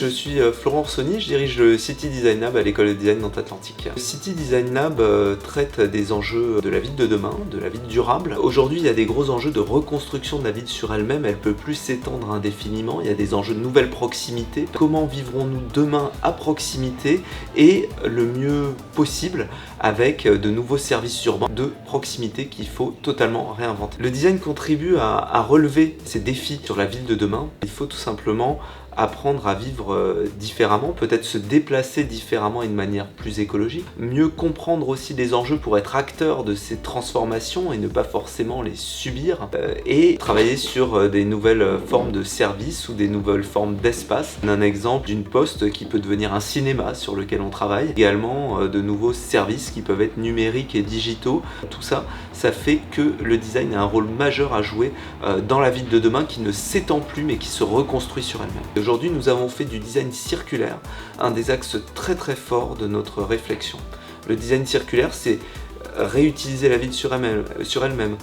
Je suis Florent Orsoni, je dirige le City Design Lab à l'école de design Nantes-Atlantique. Le City Design Lab traite des enjeux de la ville de demain, de la ville durable. Aujourd'hui, il y a des gros enjeux de reconstruction de la ville sur elle-même, elle peut plus s'étendre indéfiniment, il y a des enjeux de nouvelle proximité. Comment vivrons-nous demain à proximité et le mieux possible avec de nouveaux services urbains de proximité qu'il faut totalement réinventer. Le design contribue à relever ces défis sur la ville de demain. Il faut tout simplement apprendre à vivre différemment, peut-être se déplacer différemment et de manière plus écologique, mieux comprendre aussi les enjeux pour être acteur de ces transformations et ne pas forcément les subir, et travailler sur des nouvelles formes de services ou des nouvelles formes d'espace. Un exemple d'une poste qui peut devenir un cinéma sur lequel on travaille, également de nouveaux services qui peuvent être numériques et digitaux. Tout ça, ça fait que le design a un rôle majeur à jouer dans la ville de demain qui ne s'étend plus mais qui se reconstruit sur elle-même. Aujourd'hui, nous avons fait du design circulaire un des axes très très forts de notre réflexion. Le design circulaire, c'est réutiliser la ville sur elle-même,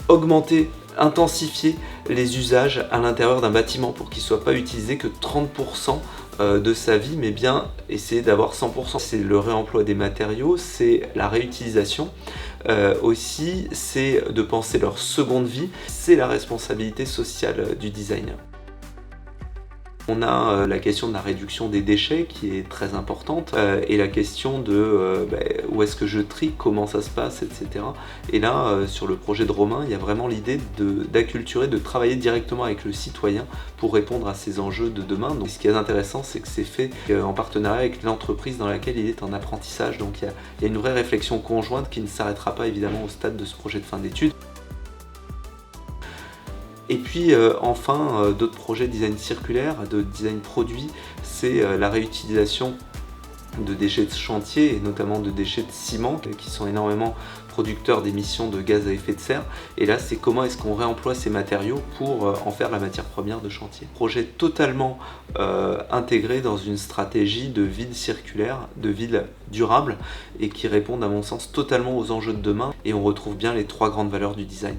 augmenter, intensifier les usages à l'intérieur d'un bâtiment pour qu'il ne soit pas utilisé que 30% de sa vie, mais bien essayer d'avoir 100%. C'est le réemploi des matériaux, c'est la réutilisation. Aussi, c'est de penser leur seconde vie, c'est la responsabilité sociale du design. On a la question de la réduction des déchets qui est très importante et la question de où est-ce que je trie, comment ça se passe, etc. Et là, sur le projet de Romain, il y a vraiment l'idée d'acculturer, de travailler directement avec le citoyen pour répondre à ces enjeux de demain. Donc, ce qui est intéressant, c'est que c'est fait en partenariat avec l'entreprise dans laquelle il est en apprentissage. Donc il y a une vraie réflexion conjointe qui ne s'arrêtera pas évidemment au stade de ce projet de fin d'études. Et puis enfin, d'autres projets de design circulaire, de design produit, c'est la réutilisation de déchets de chantier et notamment de déchets de ciment qui sont énormément producteurs d'émissions de gaz à effet de serre. Et là, c'est comment est-ce qu'on réemploie ces matériaux pour en faire la matière première de chantier. Projet totalement intégré dans une stratégie de ville circulaire, de ville durable et qui répondent à mon sens totalement aux enjeux de demain. Et on retrouve bien les trois grandes valeurs du design.